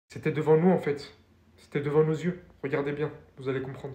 C'était devant nous en fait. C'était devant nos yeux. Regardez bien, vous allez comprendre.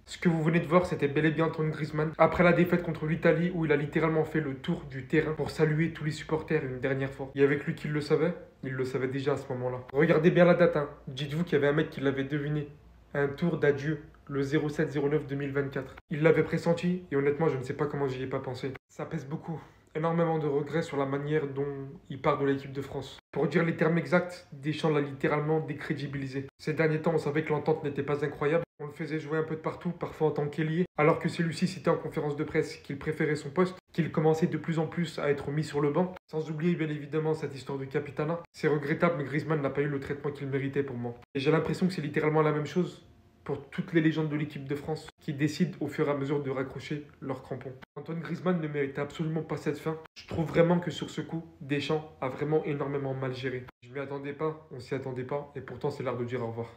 Ce que vous venez de voir, c'était bel et bien Antoine Griezmann. Après la défaite contre l'Italie, où il a littéralement fait le tour du terrain pour saluer tous les supporters une dernière fois. Il y avait que lui qui le savait, il le savait déjà à ce moment-là. Regardez bien la date, hein. Dites-vous qu'il y avait un mec qui l'avait deviné. Un tour d'adieu, le 07-09-2024. Il l'avait pressenti, et honnêtement, je ne sais pas comment j'y ai pas pensé. Ça pèse beaucoup. Énormément de regrets sur la manière dont il part de l'équipe de France. Pour dire les termes exacts, Deschamps l'a littéralement décrédibilisé. Ces derniers temps, on savait que l'entente n'était pas incroyable. On le faisait jouer un peu de partout, parfois en tant qu'ailier, alors que celui-ci citait en conférence de presse qu'il préférait son poste, qu'il commençait de plus en plus à être mis sur le banc. Sans oublier bien évidemment cette histoire de capitana. C'est regrettable, mais Griezmann n'a pas eu le traitement qu'il méritait pour moi. Et j'ai l'impression que c'est littéralement la même chose pour toutes les légendes de l'équipe de France qui décident au fur et à mesure de raccrocher leurs crampons. Antoine Griezmann ne méritait absolument pas cette fin. Je trouve vraiment que sur ce coup, Deschamps a vraiment énormément mal géré. Je m'y attendais pas, on s'y attendait pas, et pourtant c'est l'heure de dire au revoir.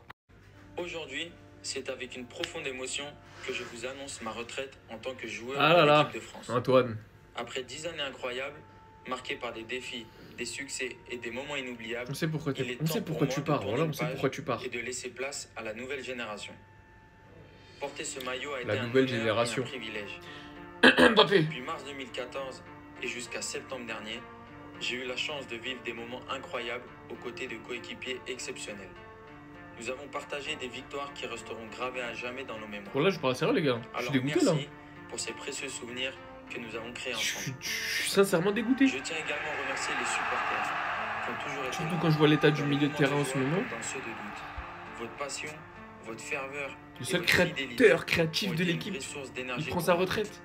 Aujourd'hui, c'est avec une profonde émotion que je vous annonce ma retraite en tant que joueur Ah là de là, l'équipe de France. Antoine. Après 10 années incroyables, marquées par des défis, des succès et des moments inoubliables, On sait pourquoi, il est on sait temps pourquoi pour tu moi de pars. tourner Voilà, une on sait page pourquoi tu pars. et de laisser place à la nouvelle génération. Porter ce maillot a été La un nouvelle honneur génération. et un privilège. Mbappé. Depuis mars 2014 et jusqu'à septembre dernier, j'ai eu la chance de vivre des moments incroyables aux côtés de coéquipiers exceptionnels. Nous avons partagé des victoires qui resteront gravées à jamais dans nos mémoires. Bon là, je parle sérieux les gars. Je suis Alors dégoûté là. merci pour ces précieux souvenirs que nous avons créés ensemble. Je suis sincèrement dégoûté. Je tiens également à remercier les supporters qui ont toujours été Surtout là. quand je vois l'état du Dans milieu les de moments terrain en ce joie moment. comme dans ceux de doute. Votre passion, votre ferveur, Le et seul votre fidélité créateur ont créatif de été une l'équipe, vraie source il d'énergie prend pour sa moi. retraite.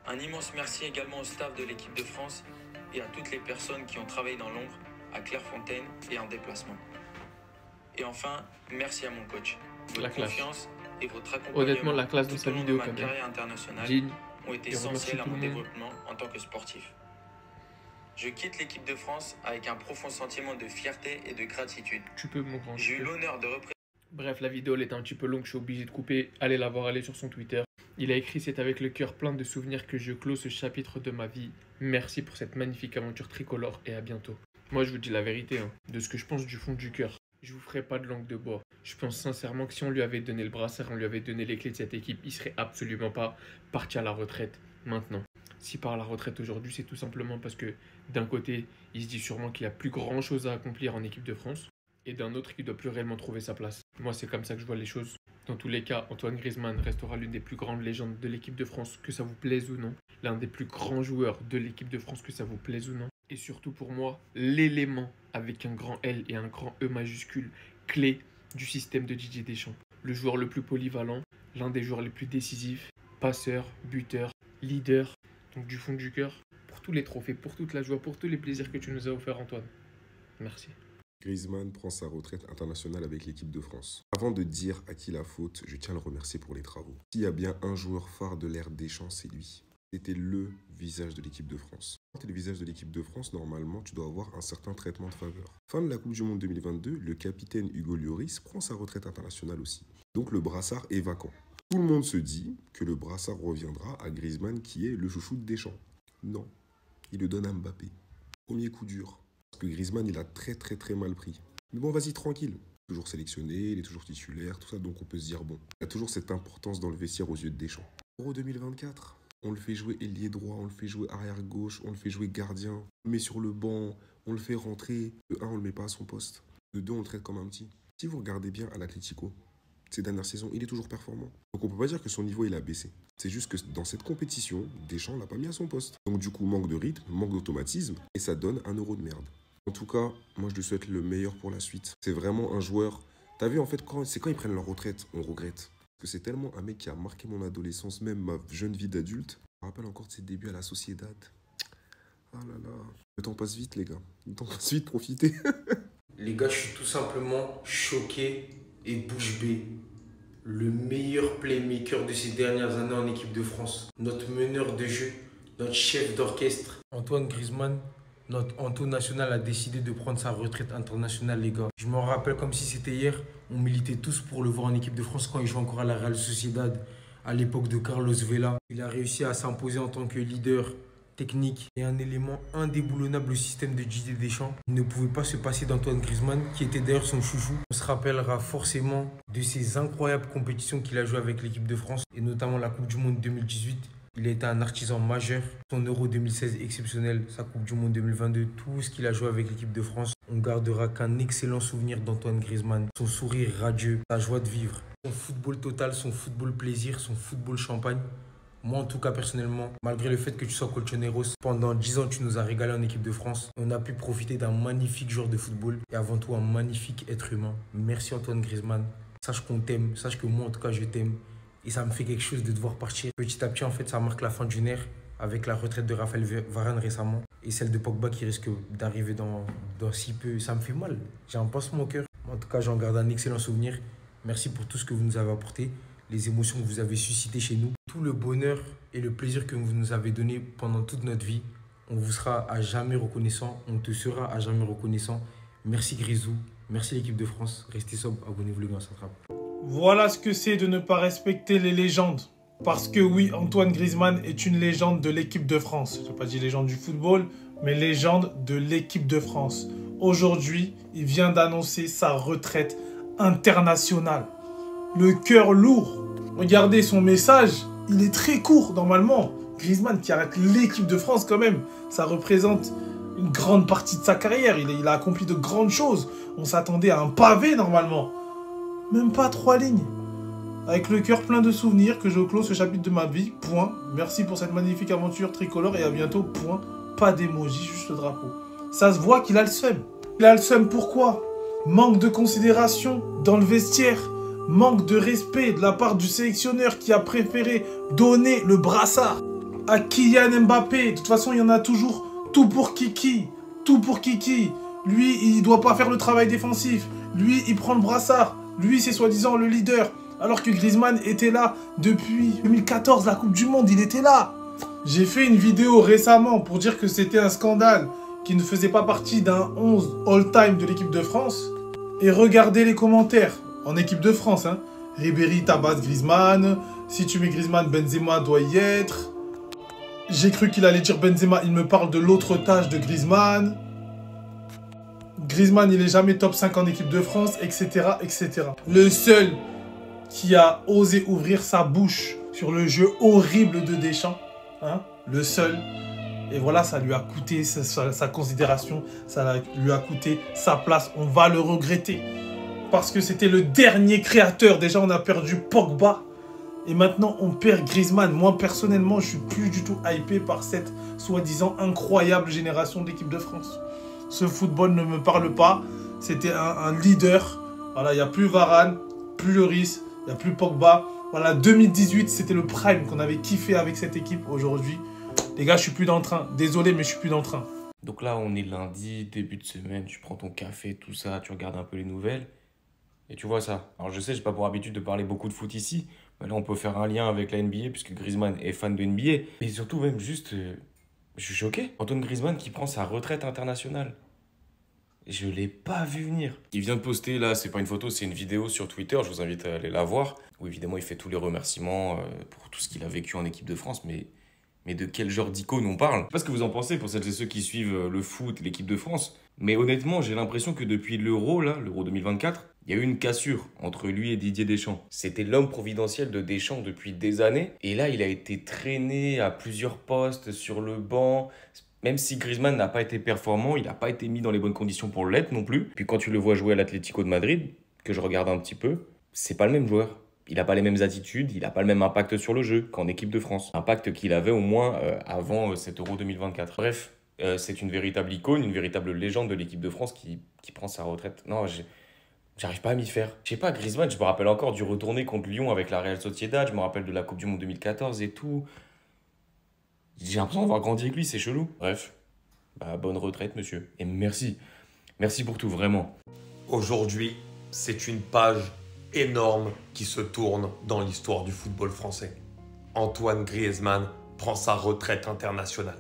Un immense merci également au staff de l'équipe de France et à toutes les personnes qui ont travaillé dans l'ombre à Clairefontaine et en déplacement. Et enfin, merci à mon coach. Votre La classe. confiance et votre accompagnement Honnêtement, la classe dans tout sa au long vidéo de ma quand même. carrière internationale Digne. ont été Et remercie essentiels à tout mon le monde. développement en tant que sportif. Je quitte l'équipe de France avec un profond sentiment de fierté et de gratitude. Tu peux mon grand. J'ai tu eu peux. l'honneur de représenter. Bref, la vidéo elle est un petit peu longue, je suis obligé de couper. Allez la voir, allez sur son Twitter. Il a écrit: c'est avec le cœur plein de souvenirs que je clôt ce chapitre de ma vie. Merci pour cette magnifique aventure tricolore et à bientôt. Moi je vous dis la vérité, hein, de ce que je pense du fond du cœur. Je vous ferai pas de langue de bois. Je pense sincèrement que si on lui avait donné le brassard, on lui avait donné les clés de cette équipe, il serait absolument pas parti à la retraite maintenant. S'il part à la retraite aujourd'hui, c'est tout simplement parce que d'un côté, il se dit sûrement qu'il a plus grand chose à accomplir en équipe de France, et d'un autre, qu'il doit plus réellement trouver sa place. Moi, c'est comme ça que je vois les choses. Dans tous les cas, Antoine Griezmann restera l'une des plus grandes légendes de l'équipe de France, que ça vous plaise ou non. L'un des plus grands joueurs de l'équipe de France, que ça vous plaise ou non. Et surtout pour moi, l'élément avec un grand L et un grand E majuscule, clé du système de Didier Deschamps. Le joueur le plus polyvalent, l'un des joueurs les plus décisifs, passeur, buteur, leader. Donc du fond du cœur, pour tous les trophées, pour toute la joie, pour tous les plaisirs que tu nous as offerts, Antoine. Merci. Griezmann prend sa retraite internationale avec l'équipe de France. Avant de dire à qui la faute, je tiens à le remercier pour les travaux. S'il y a bien un joueur phare de l'ère Deschamps, c'est lui. C'était le visage de l'équipe de France. Quand tu es le visage de l'équipe de France, normalement, tu dois avoir un certain traitement de faveur. Fin de la Coupe du Monde 2022, le capitaine Hugo Lloris prend sa retraite internationale aussi. Donc le brassard est vacant. Tout le monde se dit que le brassard reviendra à Griezmann, qui est le chouchou de Deschamps. Non, il le donne à Mbappé. Premier coup dur. Parce que Griezmann, il a très mal pris. Mais bon, vas-y, tranquille. Toujours sélectionné, il est toujours titulaire, tout ça, donc on peut se dire bon. Il y a toujours cette importance dans le vestiaire aux yeux de Deschamps. Euro 2024, on le fait jouer ailier droit, on le fait jouer arrière gauche, on le fait jouer gardien, on le met sur le banc, on le fait rentrer. De 1, on le met pas à son poste. De 2, on le traite comme un petit. Si vous regardez bien à l'Atlético, ces dernières saisons, il est toujours performant. Donc on peut pas dire que son niveau, il a baissé. C'est juste que dans cette compétition, Deschamps l'a pas mis à son poste. Donc du coup, manque de rythme, manque d'automatisme, et ça donne un euro de merde. En tout cas, moi je lui souhaite le meilleur pour la suite. C'est vraiment un joueur... T'as vu en fait, c'est quand ils prennent leur retraite, on regrette. Parce que c'est tellement un mec qui a marqué mon adolescence, même ma jeune vie d'adulte. Je me rappelle encore de ses débuts à la Sociedad. Ah là là. Le temps passe vite les gars. Le temps passe vite, profitez. Les gars, je suis tout simplement choqué et bouche bée. Le meilleur playmaker de ces dernières années en équipe de France. Notre meneur de jeu, notre chef d'orchestre. Antoine Griezmann, notre Anto national, a décidé de prendre sa retraite internationale, les gars. Je m'en rappelle comme si c'était hier. On militait tous pour le voir en équipe de France quand il jouait encore à la Real Sociedad, à l'époque de Carlos Vela. Il a réussi à s'imposer en tant que leader technique et un élément indéboulonnable au système de Didier Deschamps. Il ne pouvait pas se passer d'Antoine Griezmann, qui était d'ailleurs son chouchou. On se rappellera forcément de ces incroyables compétitions qu'il a jouées avec l'équipe de France, et notamment la Coupe du Monde 2018. Il a été un artisan majeur. Son Euro 2016 exceptionnel, sa Coupe du Monde 2022, tout ce qu'il a joué avec l'équipe de France. On gardera qu'un excellent souvenir d'Antoine Griezmann. Son sourire radieux, sa joie de vivre, son football total, son football plaisir, son football champagne. Moi, en tout cas, personnellement, malgré le fait que tu sois colchoneros, pendant 10 ans, tu nous as régalé en équipe de France. On a pu profiter d'un magnifique joueur de football et avant tout, un magnifique être humain. Merci Antoine Griezmann. Sache qu'on t'aime, sache que moi, en tout cas, je t'aime. Et ça me fait quelque chose de devoir partir. Petit à petit, en fait, ça marque la fin d'une ère avec la retraite de Raphaël Varane récemment et celle de Pogba qui risque d'arriver dans si peu. Ça me fait mal. J'ai un pincement au cœur. En tout cas, j'en garde un excellent souvenir. Merci pour tout ce que vous nous avez apporté, les émotions que vous avez suscitées chez nous, tout le bonheur et le plaisir que vous nous avez donné pendant toute notre vie. On vous sera à jamais reconnaissant. On te sera à jamais reconnaissant. Merci Grisou. Merci l'équipe de France. Restez sobre. Abonnez-vous les gars, ça trappe. Voilà ce que c'est de ne pas respecter les légendes. Parce que oui, Antoine Griezmann est une légende de l'équipe de France. Je n'ai pas dit légende du football, mais légende de l'équipe de France. Aujourd'hui, il vient d'annoncer sa retraite internationale. Le cœur lourd. Regardez son message, il est très court normalement. Griezmann qui arrête l'équipe de France quand même, ça représente une grande partie de sa carrière. Il a accompli de grandes choses. On s'attendait à un pavé normalement. Même pas 3 lignes. Avec le cœur plein de souvenirs que je clôt ce chapitre de ma vie. Point. Merci pour cette magnifique aventure tricolore et à bientôt. Point. Pas d'émoji, juste le drapeau. Ça se voit qu'il a le seum. Il a le seum pourquoi? Manque de considération dans le vestiaire. Manque de respect de la part du sélectionneur qui a préféré donner le brassard à Kylian Mbappé. De toute façon, il y en a toujours. Tout pour Kiki. Tout pour Kiki. Lui, il doit pas faire le travail défensif. Lui, il prend le brassard. Lui, c'est soi-disant le leader. Alors que Griezmann était là depuis 2014, la Coupe du Monde, il était là. J'ai fait une vidéo récemment pour dire que c'était un scandale qui ne faisait pas partie d'un 11 all-time de l'équipe de France. Et regardez les commentaires en équipe de France. Hein. Ribéry tabasse Griezmann. Si tu mets Griezmann, Benzema doit y être. J'ai cru qu'il allait dire Benzema, il me parle de l'autre tâche de Griezmann. Griezmann, il n'est jamais top 5 en équipe de France, etc., etc. Le seul qui a osé ouvrir sa bouche sur le jeu horrible de Deschamps, hein, le seul. Et voilà, ça lui a coûté sa considération, ça lui a coûté sa place. On va le regretter. Parce que c'était le dernier créateur. Déjà, on a perdu Pogba. Et maintenant, on perd Griezmann. Moi, personnellement, je suis plus du tout hypé par cette soi-disant incroyable génération de l'équipe de France. Ce football ne me parle pas. C'était un leader. Voilà, il n'y a plus Varane, plus Lloris, il n'y a plus Pogba. Voilà, 2018, c'était le prime qu'on avait kiffé avec cette équipe. Aujourd'hui, les gars, je suis plus dans le train. Désolé, mais je suis plus dans le train. Donc là, on est lundi, début de semaine. Tu prends ton café, tout ça, tu regardes un peu les nouvelles. Et tu vois ça. Alors je sais, j'ai pas pour habitude de parler beaucoup de foot ici. Mais là, on peut faire un lien avec la NBA, puisque Griezmann est fan de NBA. Mais surtout, même juste, je suis choqué. Antoine Griezmann qui prend sa retraite internationale. Je l'ai pas vu venir. Il vient de poster, là, c'est pas une photo, c'est une vidéo sur Twitter. Je vous invite à aller la voir. Où évidemment, il fait tous les remerciements pour tout ce qu'il a vécu en équipe de France. Mais de quel genre d'icône on parle? Je sais pas ce que vous en pensez pour celles et ceux qui suivent le foot, l'équipe de France. Mais honnêtement, j'ai l'impression que depuis l'Euro, là, l'Euro 2024, il y a eu une cassure entre lui et Didier Deschamps. C'était l'homme providentiel de Deschamps depuis des années. Et là, il a été traîné à plusieurs postes sur le banc. Même si Griezmann n'a pas été performant, il n'a pas été mis dans les bonnes conditions pour l'être non plus. Puis quand tu le vois jouer à l'Atlético de Madrid, que je regarde un petit peu, c'est pas le même joueur. Il n'a pas les mêmes attitudes, il n'a pas le même impact sur le jeu qu'en équipe de France. Impact qu'il avait au moins avant cet Euro 2024. Bref, c'est une véritable icône, une véritable légende de l'équipe de France qui prend sa retraite. Non, j'arrive pas à m'y faire. Je sais pas, Griezmann, je me rappelle encore du retourné contre Lyon avec la Real Sociedad, je me rappelle de la Coupe du Monde 2014 et tout. J'ai l'impression d'avoir grandi avec lui, c'est chelou. Bref, bah, bonne retraite, monsieur. Et merci. Merci pour tout, vraiment. Aujourd'hui, c'est une page énorme qui se tourne dans l'histoire du football français. Antoine Griezmann prend sa retraite internationale.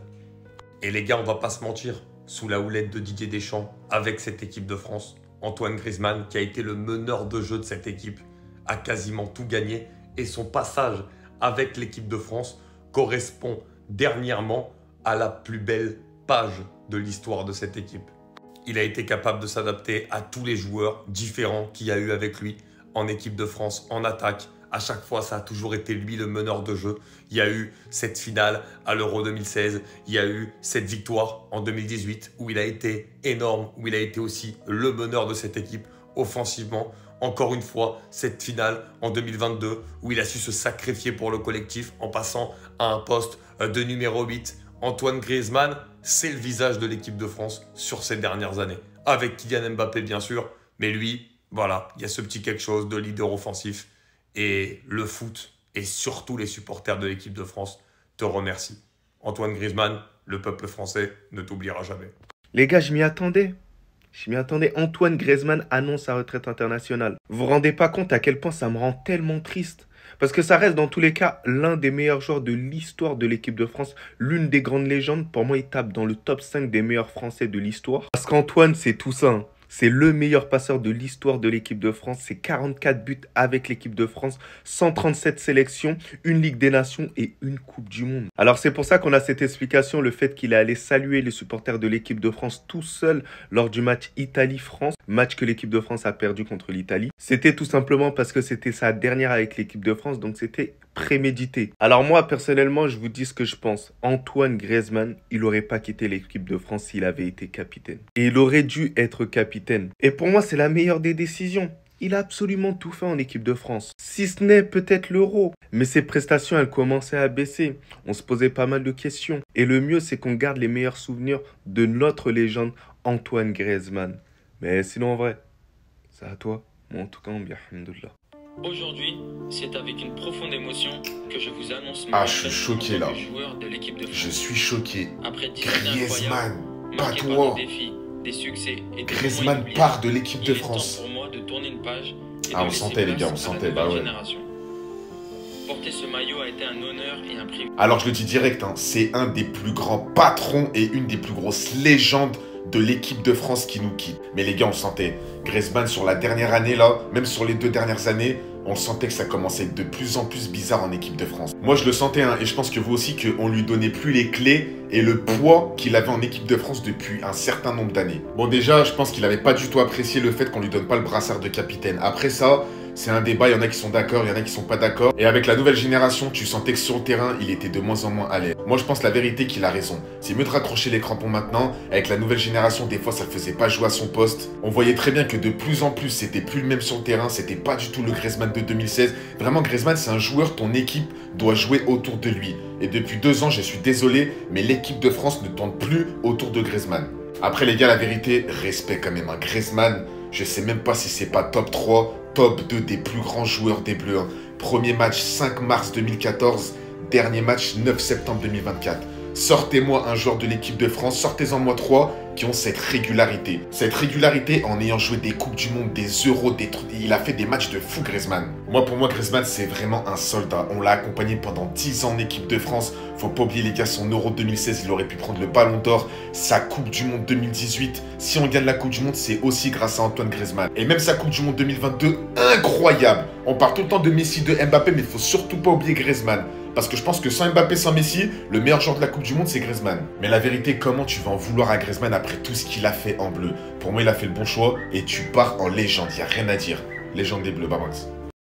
Et les gars, on va pas se mentir, sous la houlette de Didier Deschamps, avec cette équipe de France, Antoine Griezmann, qui a été le meneur de jeu de cette équipe, a quasiment tout gagné. Et son passage avec l'équipe de France correspond dernièrement à la plus belle page de l'histoire de cette équipe. Il a été capable de s'adapter à tous les joueurs différents qu'il y a eu avec lui en équipe de France, en attaque. À chaque fois, ça a toujours été lui le meneur de jeu. Il y a eu cette finale à l'Euro 2016. Il y a eu cette victoire en 2018 où il a été énorme, où il a été aussi le meneur de cette équipe offensivement. Encore une fois, cette finale en 2022 où il a su se sacrifier pour le collectif en passant à un poste de numéro 8. Antoine Griezmann, c'est le visage de l'équipe de France sur ces dernières années. Avec Kylian Mbappé bien sûr, mais lui, voilà, il y a ce petit quelque chose de leader offensif. Et le foot, et surtout les supporters de l'équipe de France, te remercient. Antoine Griezmann, le peuple français ne t'oubliera jamais. Les gars, je m'y attendais. Antoine Griezmann annonce sa retraite internationale. Vous vous rendez pas compte à quel point ça me rend tellement triste. Parce que ça reste dans tous les cas l'un des meilleurs joueurs de l'histoire de l'équipe de France. L'une des grandes légendes. Pour moi, il tape dans le top 5 des meilleurs Français de l'histoire. Parce qu'Antoine, c'est tout ça, hein. C'est le meilleur passeur de l'histoire de l'équipe de France. C'est 44 buts avec l'équipe de France, 137 sélections, une Ligue des Nations et une Coupe du Monde. Alors c'est pour ça qu'on a cette explication, le fait qu'il est allé saluer les supporters de l'équipe de France tout seul lors du match Italie-France, match que l'équipe de France a perdu contre l'Italie. C'était tout simplement parce que c'était sa dernière avec l'équipe de France, donc c'était prémédité. Alors moi, personnellement, je vous dis ce que je pense. Antoine Griezmann, il n'aurait pas quitté l'équipe de France s'il avait été capitaine. Et il aurait dû être capitaine. Et pour moi, c'est la meilleure des décisions. Il a absolument tout fait en équipe de France. Si ce n'est peut-être l'Euro. Mais ses prestations, elles commençaient à baisser. On se posait pas mal de questions. Et le mieux, c'est qu'on garde les meilleurs souvenirs de notre légende, Antoine Griezmann. Mais sinon, en vrai, c'est à toi. Moi, en tout cas, on bien, alhamdoulilah. Aujourd'hui, c'est avec une profonde émotion que je vous annonce je suis choqué là. joueur de l'équipe de France. Je suis choqué. Après 10 Griezmann, pas marqués par toi. des défis, des succès et des Griezmann moments part de l'équipe de inoubliables, il est temps France. pour moi de tourner une page et Ah, de on laisser sentait, les gars, on place à la sentait, bah nouvelle ouais. génération. Porter ce maillot a été un honneur et un privilège. Alors je le dis direct, hein, c'est un des plus grands patrons et une des plus grosses légendes de l'équipe de France qui nous quitte. Mais les gars, on sentait. Griezmann sur la dernière année là, même sur les 2 dernières années, on sentait que ça commençait à être de plus en plus bizarre en équipe de France. Moi je le sentais, hein, et je pense que vous aussi, qu'on lui donnait plus les clés et le poids qu'il avait en équipe de France depuis un certain nombre d'années. Bon déjà, je pense qu'il n'avait pas du tout apprécié le fait qu'on lui donne pas le brassard de capitaine. Après ça, c'est un débat, il y en a qui sont d'accord, il y en a qui sont pas d'accord. Et avec la nouvelle génération, tu sentais que sur le terrain, il était de moins en moins à l'aise. Moi, je pense la vérité qu'il a raison. C'est mieux de raccrocher les crampons maintenant. Avec la nouvelle génération, des fois, ça le faisait pas jouer à son poste. On voyait très bien que de plus en plus, c'était plus le même sur le terrain. C'était pas du tout le Griezmann de 2016. Vraiment, Griezmann, c'est un joueur, ton équipe doit jouer autour de lui. Et depuis 2 ans, je suis désolé, mais l'équipe de France ne tourne plus autour de Griezmann. Après, les gars, la vérité, respect quand même. Griezmann, je sais même pas si c'est pas top 3, top 2 des plus grands joueurs des Bleus. Premier match 5 mars 2014, dernier match 9 septembre 2024. Sortez-moi un joueur de l'équipe de France, sortez-en moi 3 qui ont cette régularité. Cette régularité en ayant joué des Coupes du Monde, des Euros, des trucs. Il a fait des matchs de fou, Griezmann. Pour moi, Griezmann, c'est vraiment un soldat. On l'a accompagné pendant 10 ans en équipe de France. Faut pas oublier, les gars, son Euro 2016, il aurait pu prendre le Ballon d'Or. Sa Coupe du Monde 2018. Si on gagne la Coupe du Monde, c'est aussi grâce à Antoine Griezmann. Et même sa Coupe du Monde 2022, incroyable. On parle tout le temps de Messi, de Mbappé, mais il faut surtout pas oublier Griezmann. Parce que je pense que sans Mbappé, sans Messi, le meilleur joueur de la Coupe du Monde, c'est Griezmann. Mais la vérité, comment tu vas en vouloir à Griezmann après tout ce qu'il a fait en bleu? Pour moi, il a fait le bon choix et tu pars en légende, il n'y a rien à dire. Légende des Bleus, Babax.